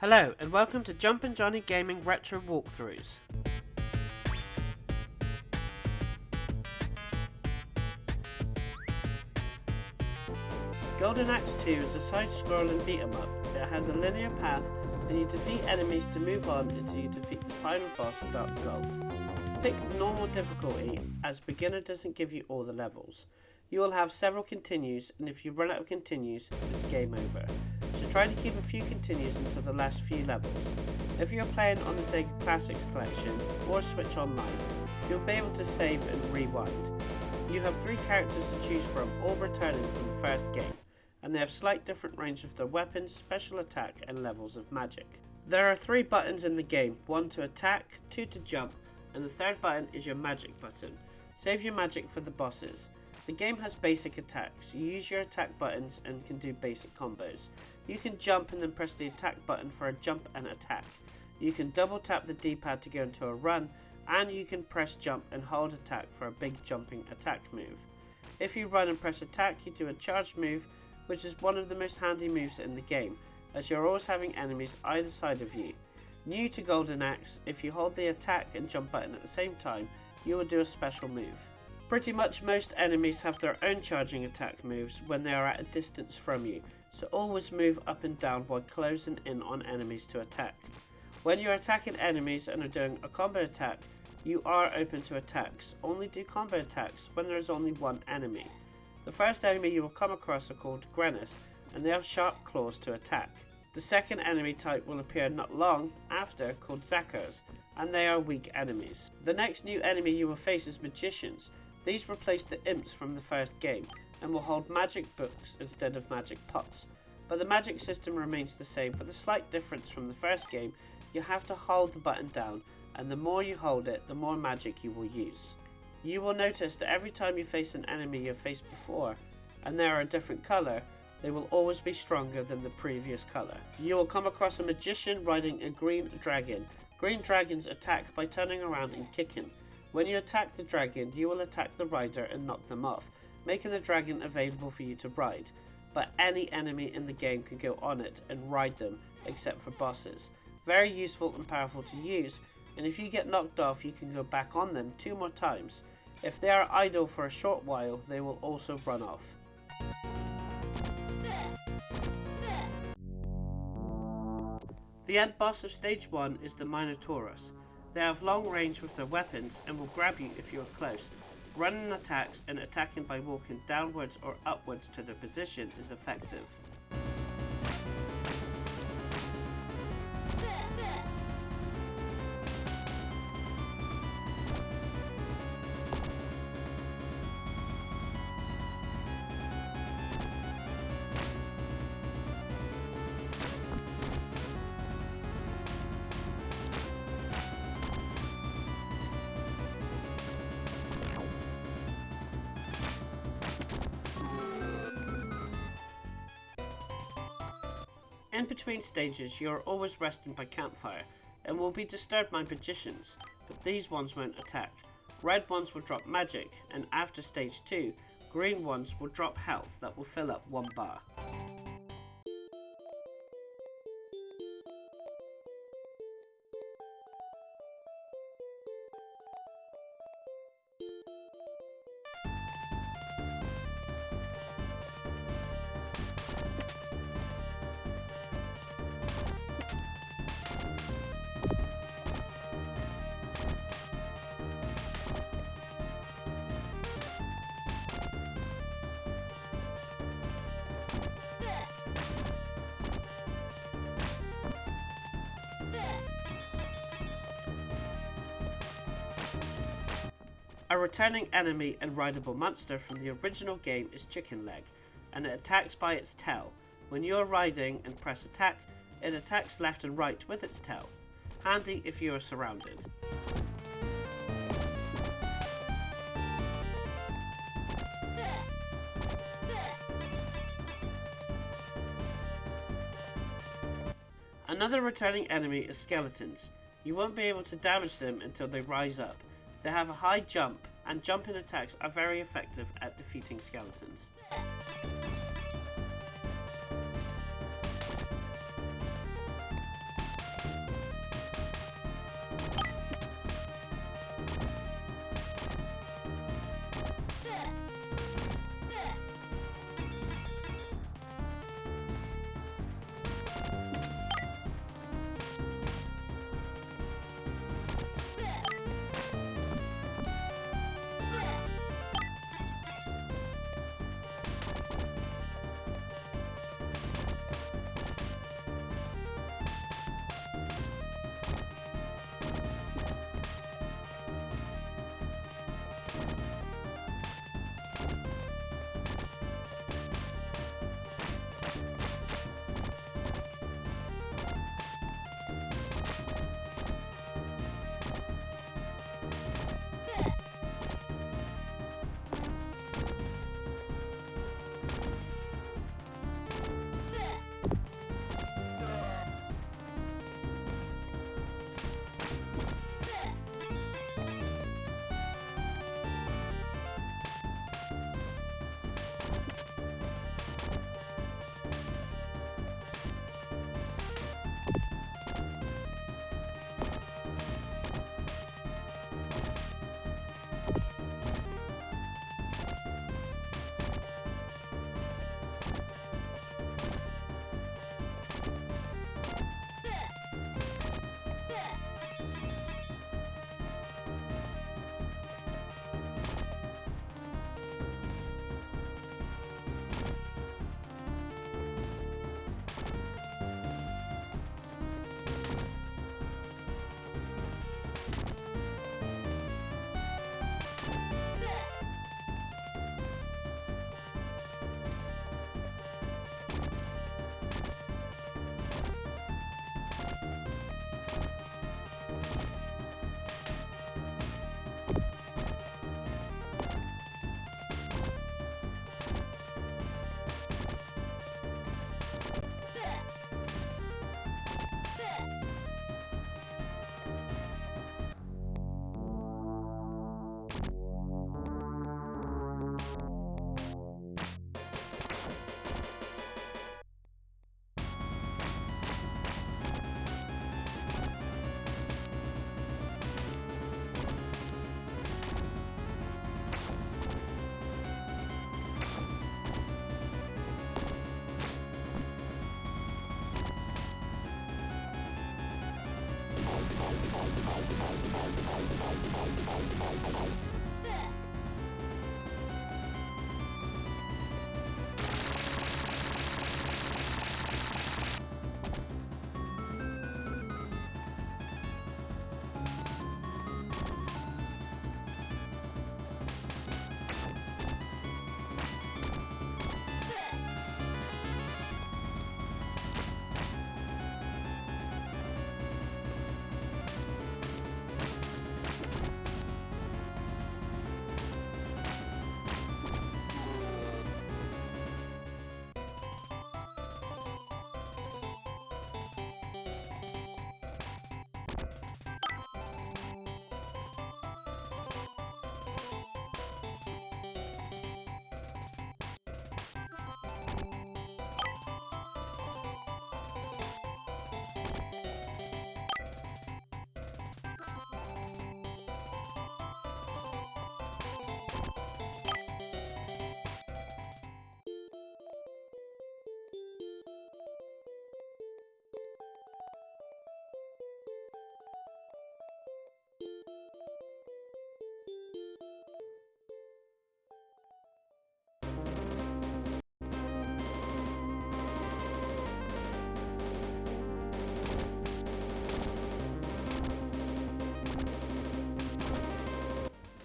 Hello and welcome to Jumpin' Johnny Gaming Retro Walkthroughs. Golden Axe 2 is a side-scrolling beat-em-up. It has a linear path and you defeat enemies to move on until you defeat the final boss, Dark Gold. Pick normal difficulty as beginner doesn't give you all the levels. You will have several continues, and if you run out of continues, it's game over. So try to keep a few continues until the last few levels. If you're playing on the Sega Classics collection or Switch Online, you'll be able to save and rewind. You have 3 characters to choose from, all returning from the first game, and they have slight different range of their weapons, special attack and levels of magic. There are 3 buttons in the game, 1 to attack, 2 to jump, and the 3rd button is your magic button. Save your magic for the bosses. The game has basic attacks. You use your attack buttons and can do basic combos. You can jump and then press the attack button for a jump and attack. You can double tap the D-pad to go into a run, and you can press jump and hold attack for a big jumping attack move. If you run and press attack, you do a charged move, which is one of the most handy moves in the game, as you're always having enemies either side of you. New to Golden Axe, if you hold the attack and jump button at the same time, you will do a special move. Pretty much most enemies have their own charging attack moves when they are at a distance from you, so always move up and down while closing in on enemies to attack. When you're attacking enemies and are doing a combo attack, you are open to attacks. Only do combo attacks when there is only one enemy. The first enemy you will come across are called Grenis, and they have sharp claws to attack. The second enemy type will appear not long after, called Zackers, and they are weak enemies. The next new enemy you will face is Magicians. These replace the imps from the first game and will hold magic books instead of magic pots. But the magic system remains the same, with a slight difference from the first game. You have to hold the button down, and the more you hold it, the more magic you will use. You will notice that every time you face an enemy you've faced before, and they are a different colour, they will always be stronger than the previous colour. You will come across a magician riding a green dragon. Green dragons attack by turning around and kicking. When you attack the dragon, you will attack the rider and knock them off, making the dragon available for you to ride. But any enemy in the game can go on it and ride them, except for bosses. Very useful and powerful to use, and if you get knocked off, you can go back on them 2 more times. If they are idle for a short while, they will also run off. The end boss of stage 1 is the Minotaurus. They have long range with their weapons and will grab you if you are close. Running attacks and attacking by walking downwards or upwards to their position is effective. In between stages, you are always resting by campfire and will be disturbed by magicians, but these ones won't attack. Red ones will drop magic, and after stage 2, green ones will drop health that will fill up 1 bar. A returning enemy and rideable monster from the original game is Chicken Leg, and it attacks by its tail. When you are riding and press attack, it attacks left and right with its tail. Handy if you are surrounded. Another returning enemy is Skeletons. You won't be able to damage them until they rise up. They have a high jump, and jumping attacks are very effective at defeating skeletons.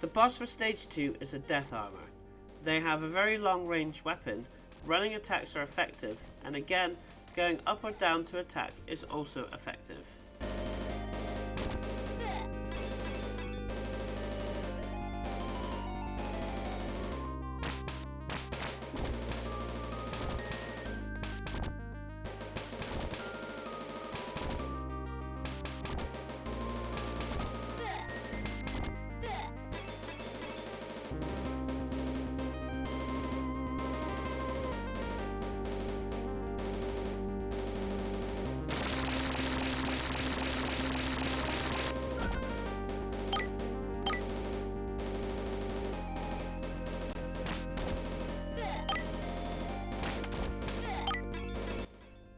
The boss for stage 2 is a death armor. They have a very long range weapon, running attacks are effective, and again, going up or down to attack is also effective.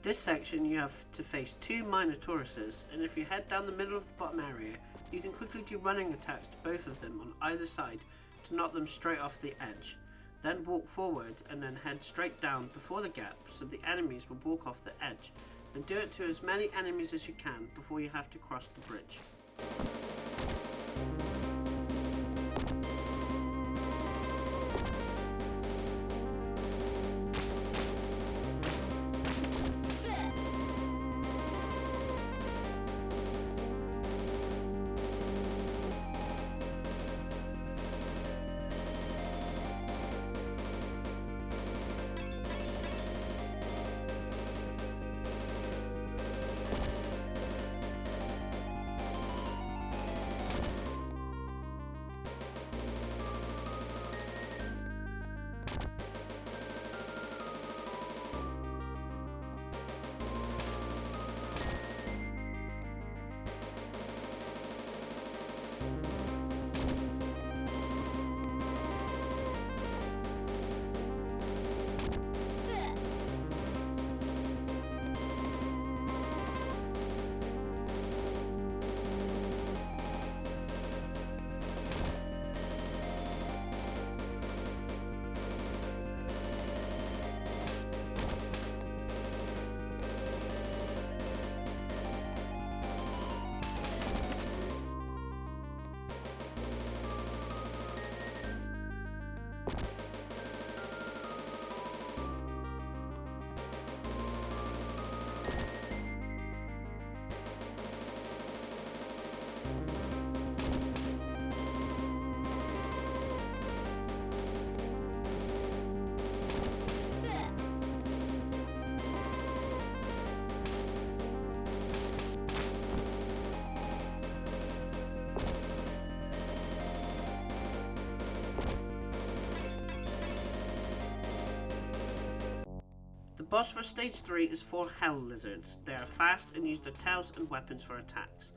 This section you have to face 2 Minotauruses, and if you head down the middle of the bottom area, you can quickly do running attacks to both of them on either side to knock them straight off the edge. Then walk forward and then head straight down before the gap so the enemies will walk off the edge, and do it to as many enemies as you can before you have to cross the bridge. The boss for stage 3 is 4 Hell Lizards. They are fast and use their tails and weapons for attacks.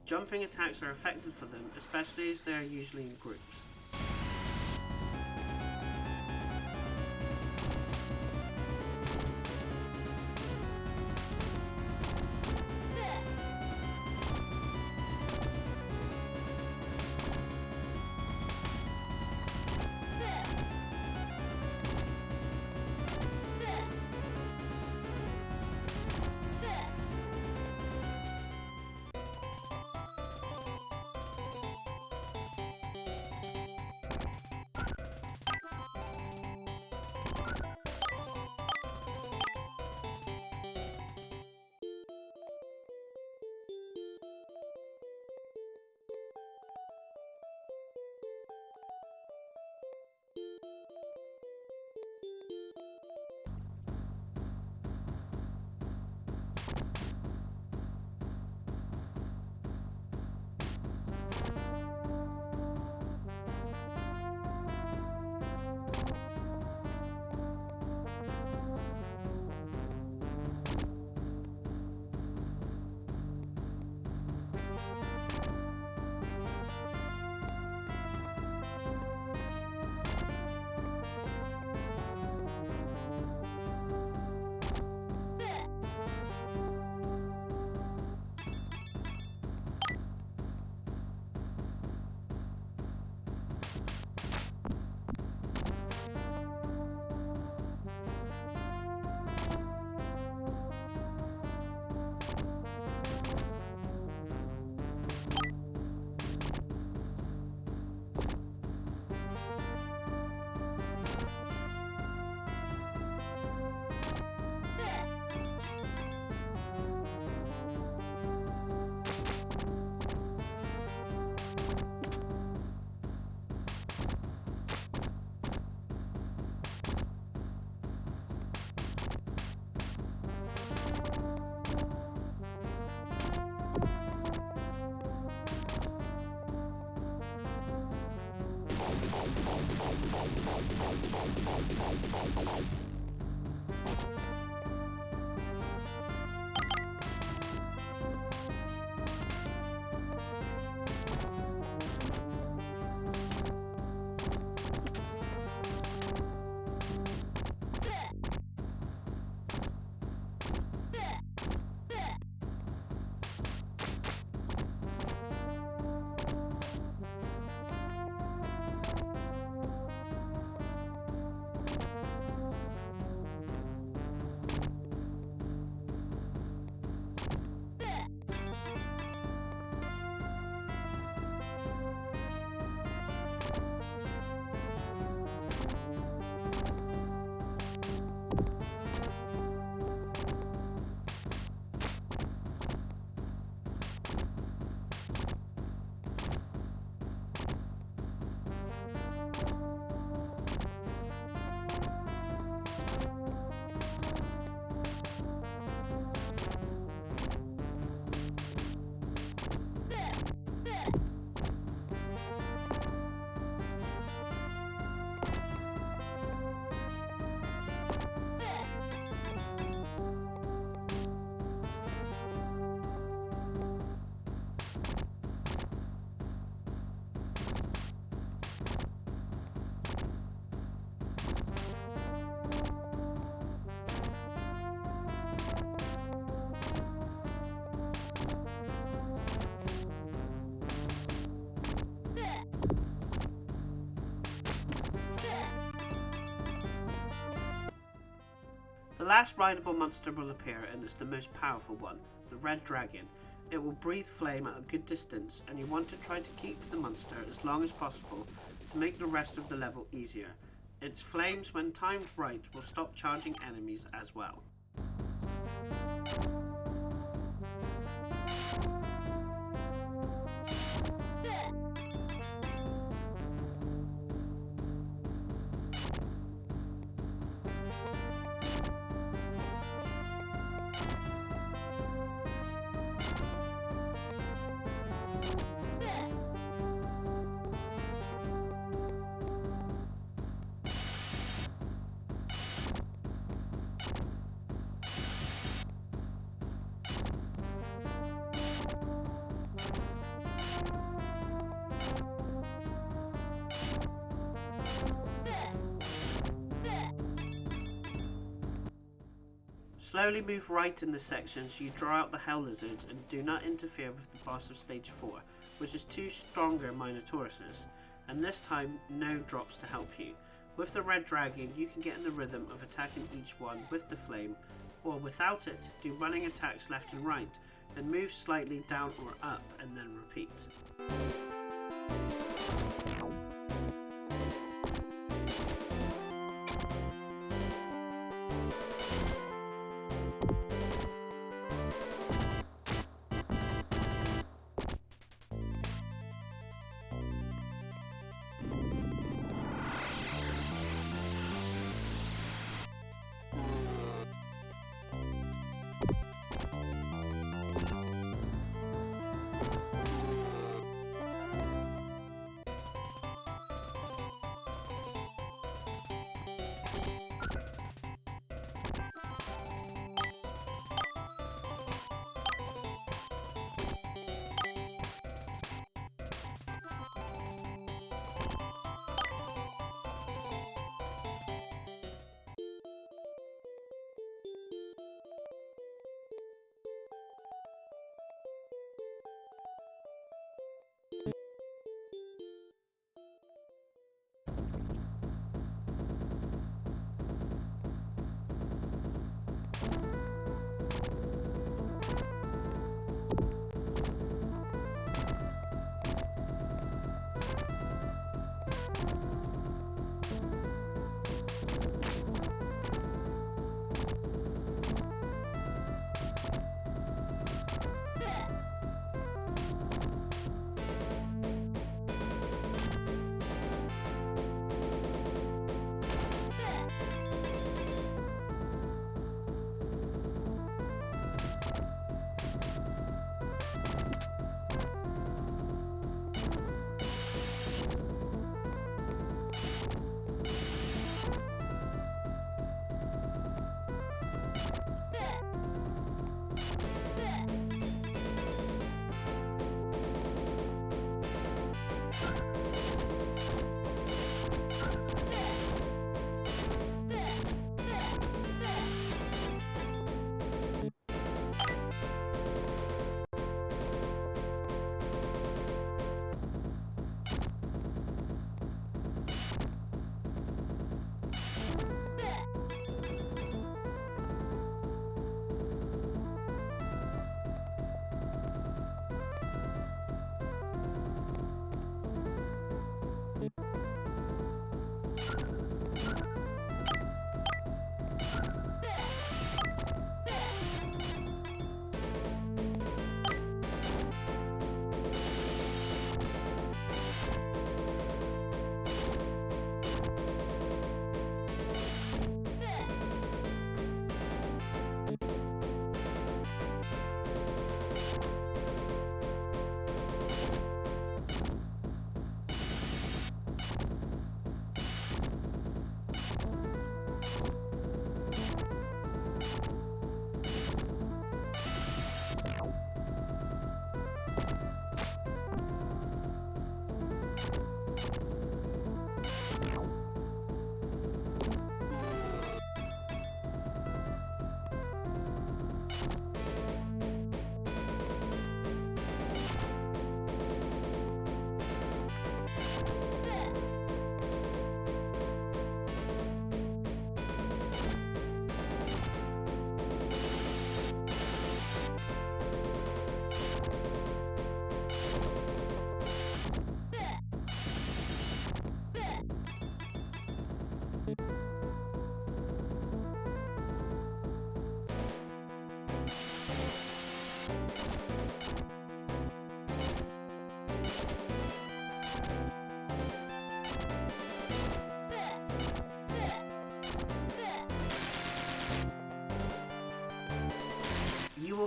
Jumping attacks are effective for them, especially as they are usually in groups. The last rideable monster will appear, and it's the most powerful one, the red dragon. It will breathe flame at a good distance, and you want to try to keep the monster as long as possible to make the rest of the level easier. Its flames, when timed right, will stop charging enemies as well. Slowly move right in this section so you draw out the hell lizards and do not interfere with the boss of stage 4, which is 2 stronger Minotauruses, and this time no drops to help you. With the red dragon you can get in the rhythm of attacking each one with the flame, or without it, do running attacks left and right, and move slightly down or up and then repeat.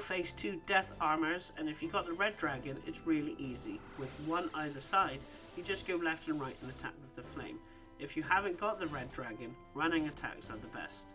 face 2 death armors, and if you got the red dragon, it's really easy. With one either side, you just go left and right and attack with the flame. If you haven't got the red dragon, running attacks are the best.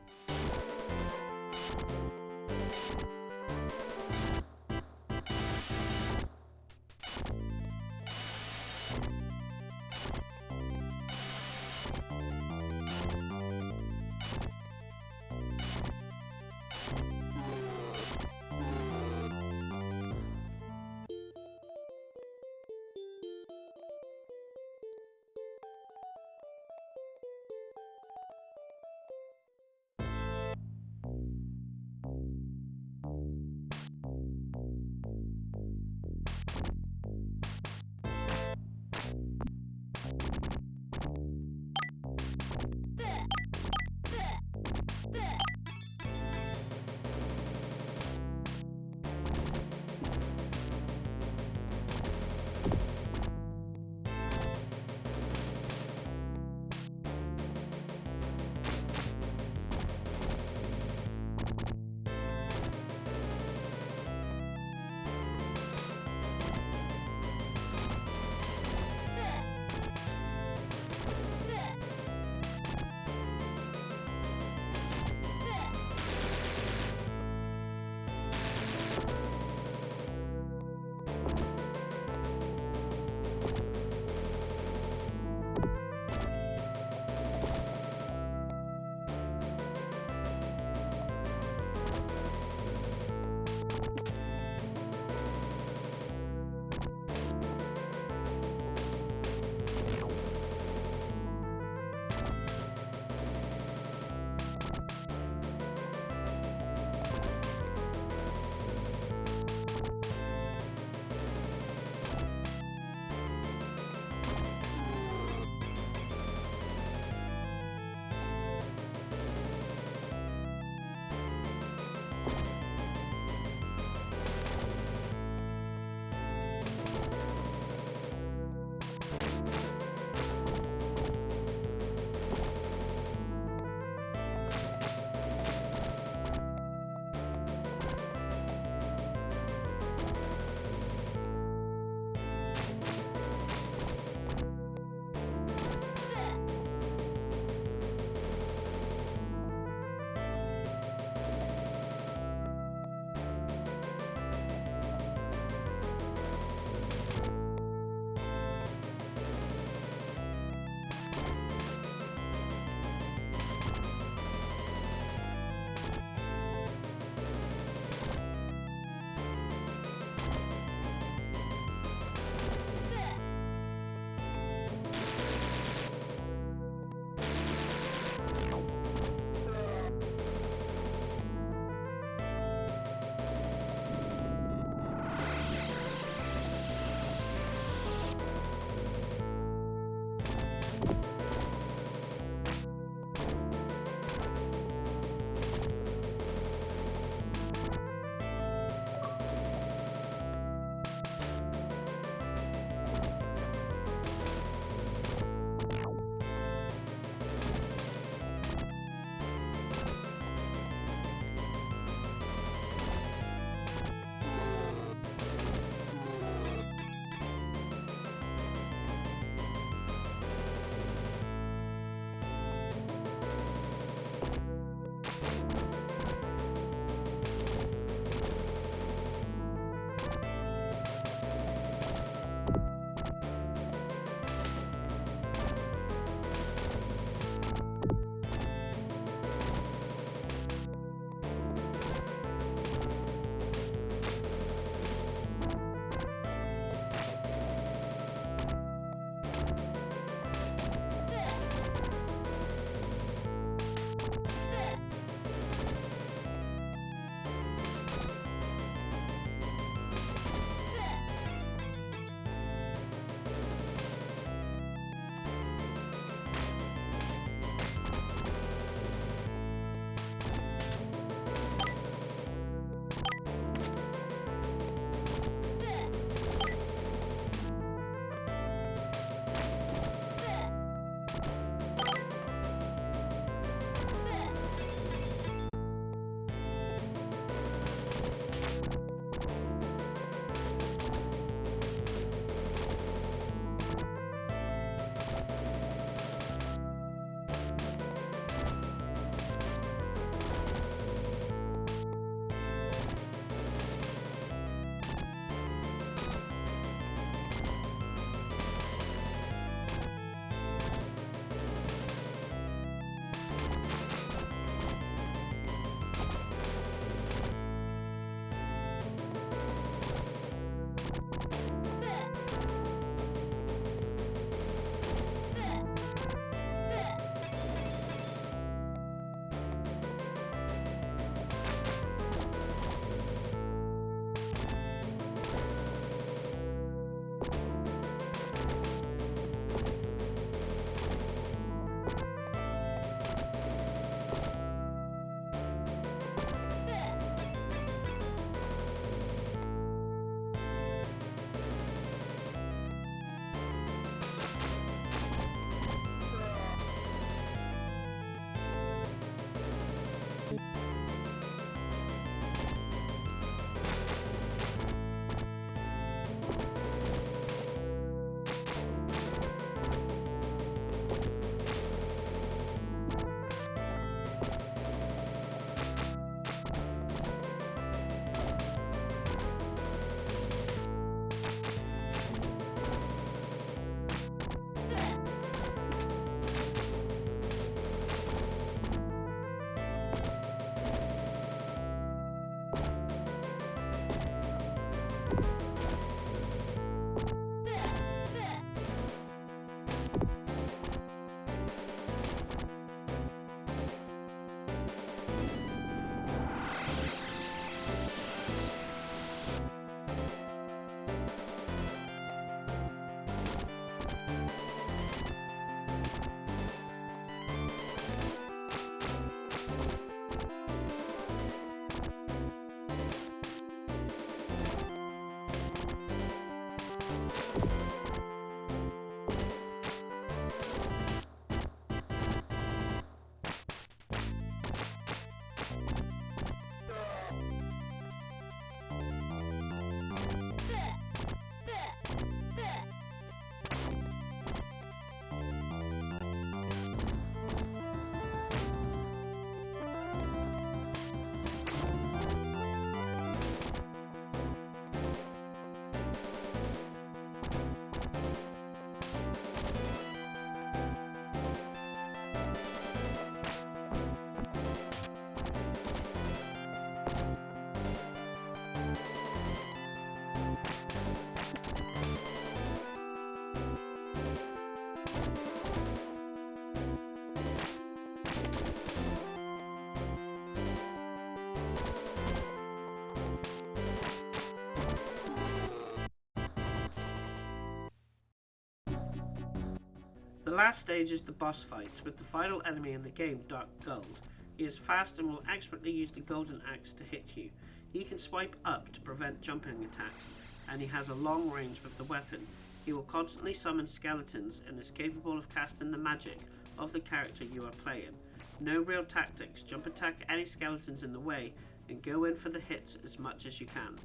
The last stage is the boss fights, with the final enemy in the game, Dark Gold. He is fast and will expertly use the golden axe to hit you. He can swipe up to prevent jumping attacks, and he has a long range with the weapon. He will constantly summon skeletons and is capable of casting the magic of the character you are playing. No real tactics, jump attack any skeletons in the way and go in for the hits as much as you can.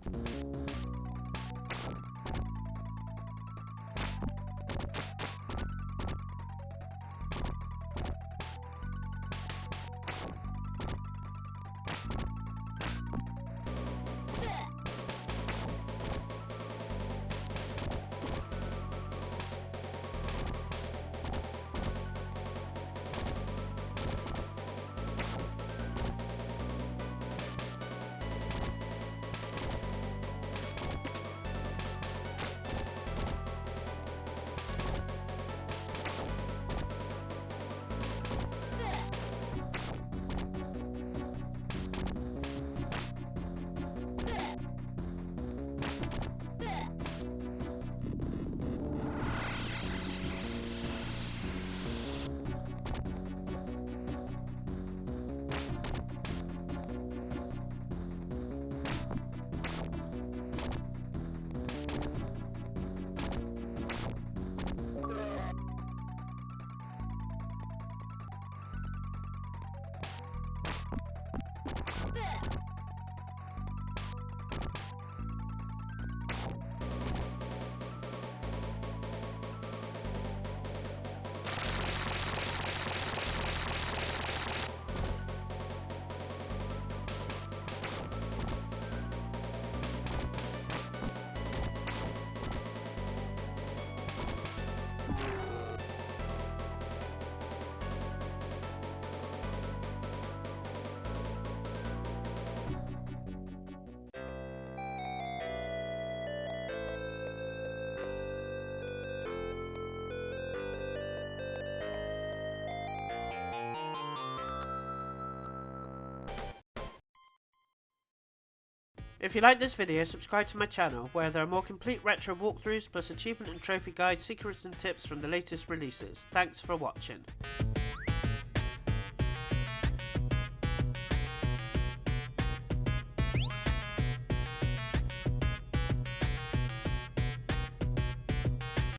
If you like this video, subscribe to my channel, where there are more complete retro walkthroughs plus achievement and trophy guides, secrets and tips from the latest releases. Thanks for watching.